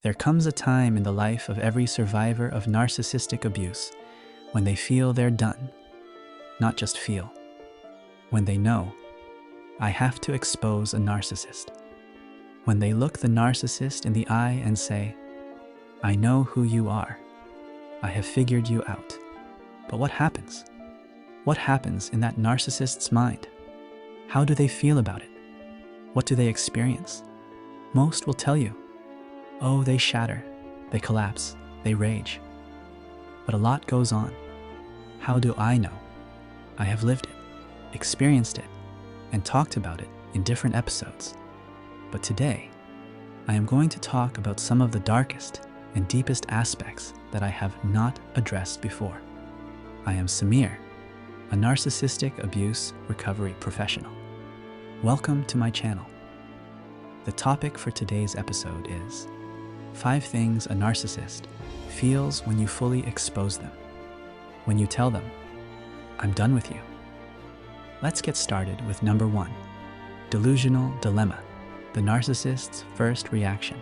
There comes a time in the life of every survivor of narcissistic abuse when they feel they're done. Not just feel. When they know, I have to expose a narcissist. When they look the narcissist in the eye and say, I know who you are. I have figured you out. But what happens? What happens in that narcissist's mind? How do they feel about it? What do they experience? Most will tell you, oh, they shatter, they collapse, they rage. But a lot goes on. How do I know? I have lived it, experienced it, and talked about it in different episodes. But today, I am going to talk about some of the darkest and deepest aspects that I have not addressed before. I am Samir, a narcissistic abuse recovery professional. Welcome to my channel. The topic for today's episode is 5 things a narcissist feels when you fully expose them. When you tell them, I'm done with you. Let's get started with number 1, delusional dilemma, the narcissist's first reaction.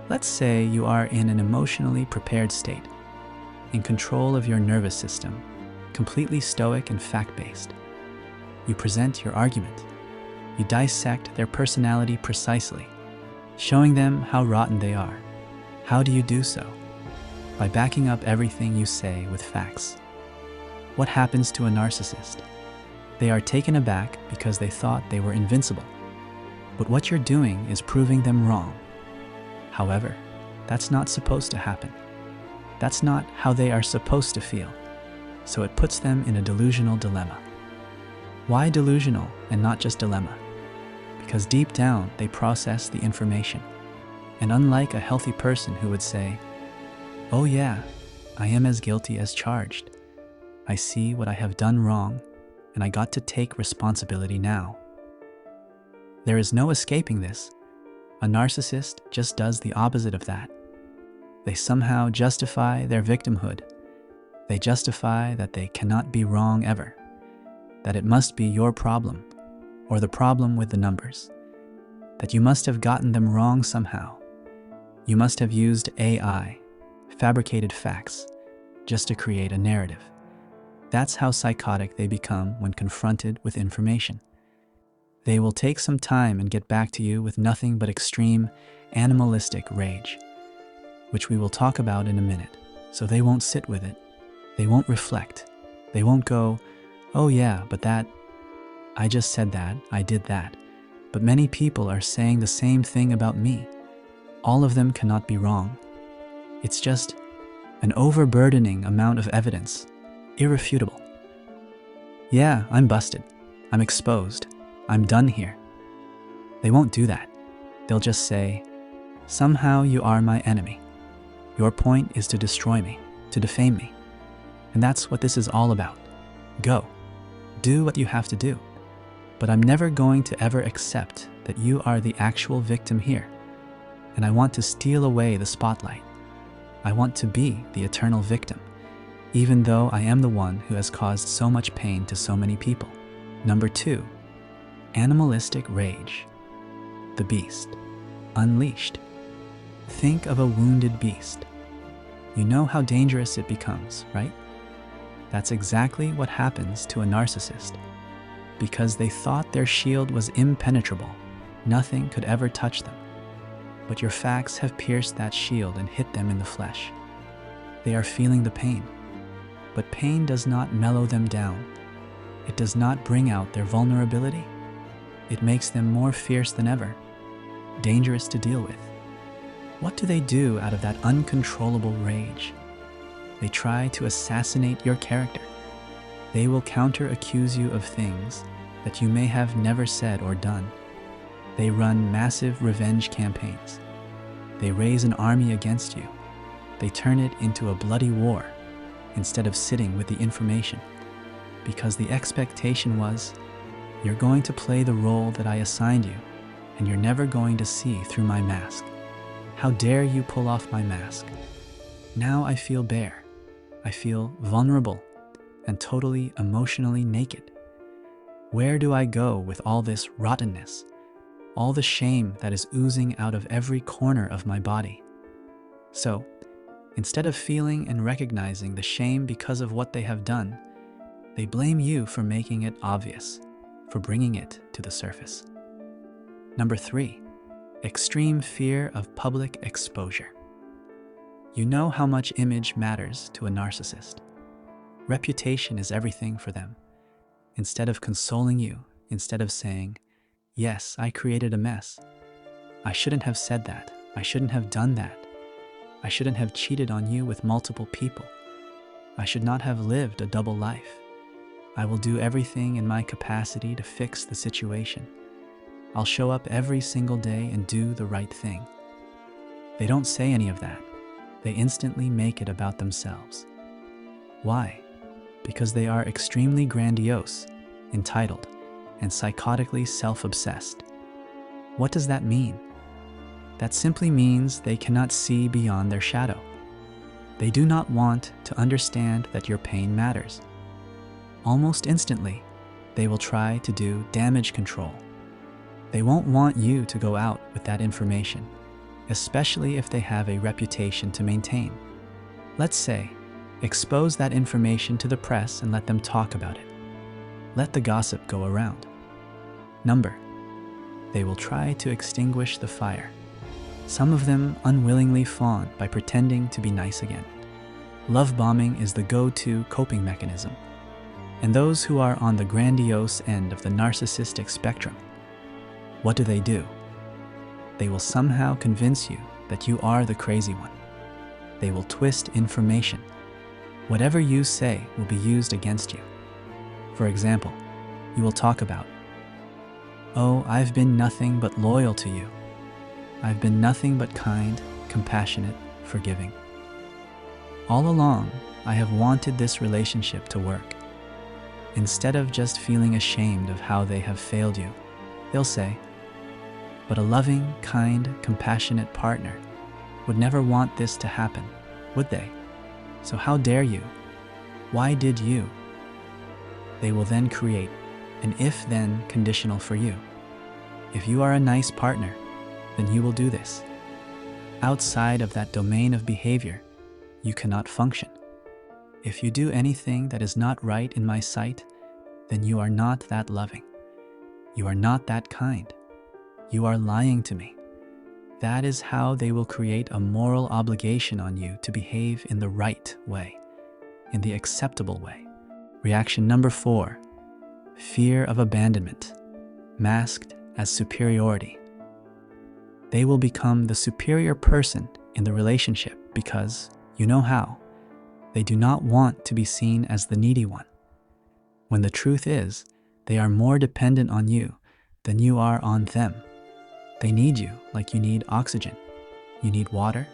Let's say you are in an emotionally prepared state, in control of your nervous system, completely stoic and fact-based. You present your argument. You dissect their personality precisely, showing them how rotten they are. How do you do so? By backing up everything you say with facts. What happens to a narcissist? They are taken aback because they thought they were invincible. But what you're doing is proving them wrong. However, that's not supposed to happen. That's not how they are supposed to feel. So it puts them in a delusional dilemma. Why delusional and not just dilemma? Because deep down they process the information. And unlike a healthy person who would say, oh yeah, I am as guilty as charged. I see what I have done wrong, and I got to take responsibility now. There is no escaping this. A narcissist just does the opposite of that. They somehow justify their victimhood. They justify that they cannot be wrong ever, that it must be your problem, or the problem with the numbers, that you must have gotten them wrong somehow. You must have used AI, fabricated facts, just to create a narrative. That's how psychotic they become when confronted with information. They will take some time and get back to you with nothing but extreme, animalistic rage, which we will talk about in a minute. So they won't sit with it. They won't reflect. They won't go, oh yeah, but that, I just said that, I did that. But many people are saying the same thing about me. All of them cannot be wrong. It's just an overburdening amount of evidence, irrefutable. Yeah, I'm busted. I'm exposed. I'm done here. They won't do that. They'll just say, somehow you are my enemy. Your point is to destroy me, to defame me. And that's what this is all about. Go. Do what you have to do. But I'm never going to ever accept that you are the actual victim here. And I want to steal away the spotlight. I want to be the eternal victim, even though I am the one who has caused so much pain to so many people. Number 2, animalistic rage. The beast. Unleashed. Think of a wounded beast. You know how dangerous it becomes, right? That's exactly what happens to a narcissist. Because they thought their shield was impenetrable, nothing could ever touch them. But your facts have pierced that shield and hit them in the flesh. They are feeling the pain. But pain does not mellow them down. It does not bring out their vulnerability. It makes them more fierce than ever, dangerous to deal with. What do they do out of that uncontrollable rage? They try to assassinate your character. They will counter-accuse you of things that you may have never said or done. They run massive revenge campaigns. They raise an army against you. They turn it into a bloody war instead of sitting with the information. Because the expectation was, you're going to play the role that I assigned you, and you're never going to see through my mask. How dare you pull off my mask? Now I feel bare. I feel vulnerable and totally emotionally naked. Where do I go with all this rottenness? all the shame that is oozing out of every corner of my body. So, instead of feeling and recognizing the shame because of what they have done, they blame you for making it obvious, for bringing it to the surface. Number 3, extreme fear of public exposure. You know how much image matters to a narcissist. Reputation is everything for them. Instead of consoling you, instead of saying, "Yes, I created a mess. I shouldn't have said that. I shouldn't have done that. I shouldn't have cheated on you with multiple people. I should not have lived a double life. I will do everything in my capacity to fix the situation. I'll show up every single day and do the right thing." They don't say any of that. They instantly make it about themselves. Why? Because they are extremely grandiose, entitled, and psychotically self-obsessed. What does that mean? That simply means they cannot see beyond their shadow. They do not want to understand that your pain matters. Almost instantly, they will try to do damage control. They won't want you to go out with that information, especially if they have a reputation to maintain. Let's say, expose that information to the press and let them talk about it. Let the gossip go around. Number, they will try to extinguish the fire. Some of them unwillingly fawn by pretending to be nice again. Love bombing is the go-to coping mechanism. And those who are on the grandiose end of the narcissistic spectrum, what do? They will somehow convince you that you are the crazy one. They will twist information. Whatever you say will be used against you. For example, you will talk about, "Oh, I've been nothing but loyal to you. I've been nothing but kind, compassionate, forgiving. All along, I have wanted this relationship to work." Instead of just feeling ashamed of how they have failed you, they'll say, "But a loving, kind, compassionate partner would never want this to happen, would they? So how dare you? Why did you?" They will then create an if-then conditional for you. If you are a nice partner, then you will do this. Outside of that domain of behavior, you cannot function. If you do anything that is not right in my sight, then you are not that loving. You are not that kind. You are lying to me. That is how they will create a moral obligation on you to behave in the right way, in the acceptable way. Reaction number 4, fear of abandonment, masked as superiority. They will become the superior person in the relationship because, you know how, they do not want to be seen as the needy one. When the truth is, they are more dependent on you than you are on them. They need you like you need oxygen. You need water.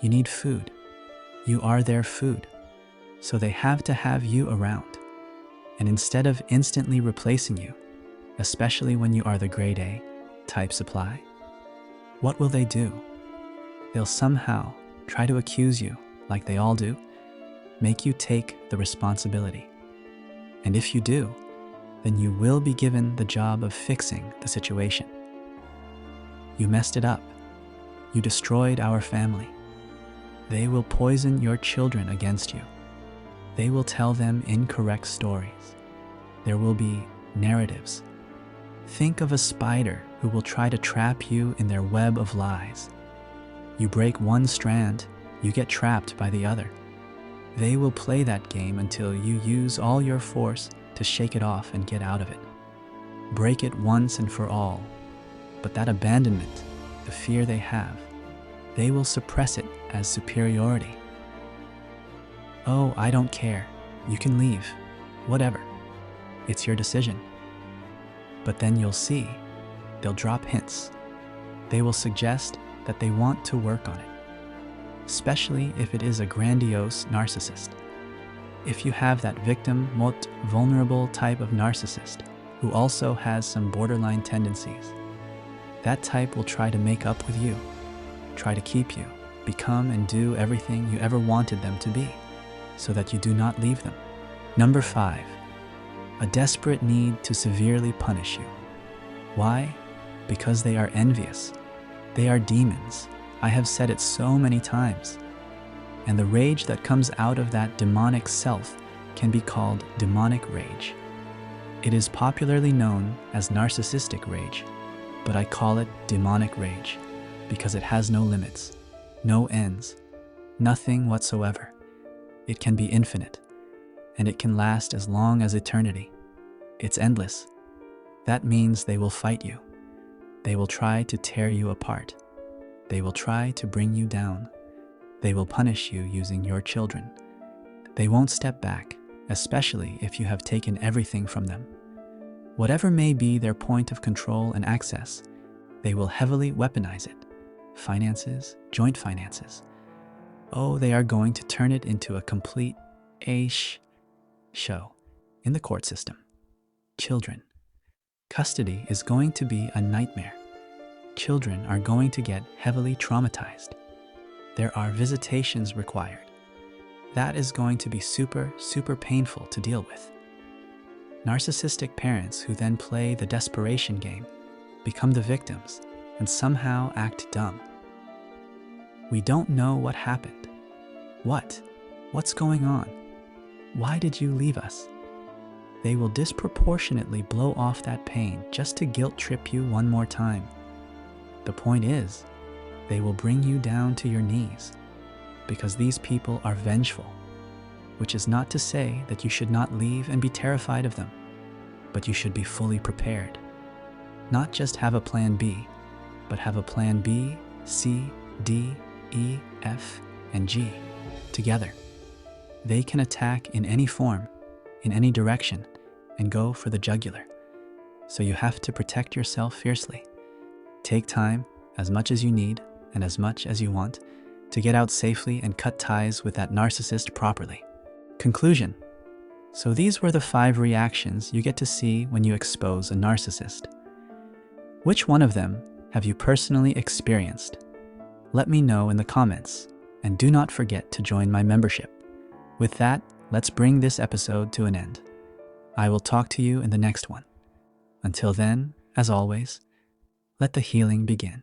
You need food. You are their food. So they have to have you around. And instead of instantly replacing you, especially when you are the grade A type supply, what will they do? They'll somehow try to accuse you, like they all do, make you take the responsibility. And if you do, then you will be given the job of fixing the situation. You messed it up. You destroyed our family. They will poison your children against you. They will tell them incorrect stories. There will be narratives. Think of a spider who will try to trap you in their web of lies. You break one strand, you get trapped by the other. They will play that game until you use all your force to shake it off and get out of it. Break it once and for all. But that abandonment, the fear they have, they will suppress it as superiority. "Oh, I don't care. You can leave. Whatever. It's your decision." But then you'll see, they'll drop hints. They will suggest that they want to work on it, especially if it is a grandiose narcissist. If you have that victim, most vulnerable type of narcissist who also has some borderline tendencies, that type will try to make up with you, try to keep you, become and do everything you ever wanted them to be, so that you do not leave them. Number 5, a desperate need to severely punish you. Why? because they are envious. They are demons. I have said it so many times. And the rage that comes out of that demonic self can be called demonic rage. It is popularly known as narcissistic rage, but I call it demonic rage because it has no limits, no ends, nothing whatsoever. It can be infinite, and it can last as long as eternity. It's endless. That means they will fight you. They will try to tear you apart. They will try to bring you down. They will punish you using your children. They won't step back, especially if you have taken everything from them. Whatever may be their point of control and access, they will heavily weaponize it. Finances, joint finances. Oh, they are going to turn it into a complete show in the court system. Children. Custody is going to be a nightmare. Children are going to get heavily traumatized. There are visitations required. That is going to be super painful to deal with. Narcissistic parents who then play the desperation game, become the victims, and somehow act dumb. We don't know what happened. What's going on? Why did you leave us? They will disproportionately blow off that pain just to guilt trip you one more time. The point is, they will bring you down to your knees because these people are vengeful, which is not to say that you should not leave and be terrified of them, but you should be fully prepared. Not just have a plan B, but have a plan B, C, D, E, F, and G together. They can attack in any form, in any direction, and go for the jugular. So you have to protect yourself fiercely. Take time, as much as you need and as much as you want, to get out safely and cut ties with that narcissist properly. Conclusion. So these were the 5 reactions you get to see when you expose a narcissist. Which one of them have you personally experienced? Let me know in the comments, and do not forget to join my membership. With that, let's bring this episode to an end. I will talk to you in the next one. Until then, as always, let the healing begin.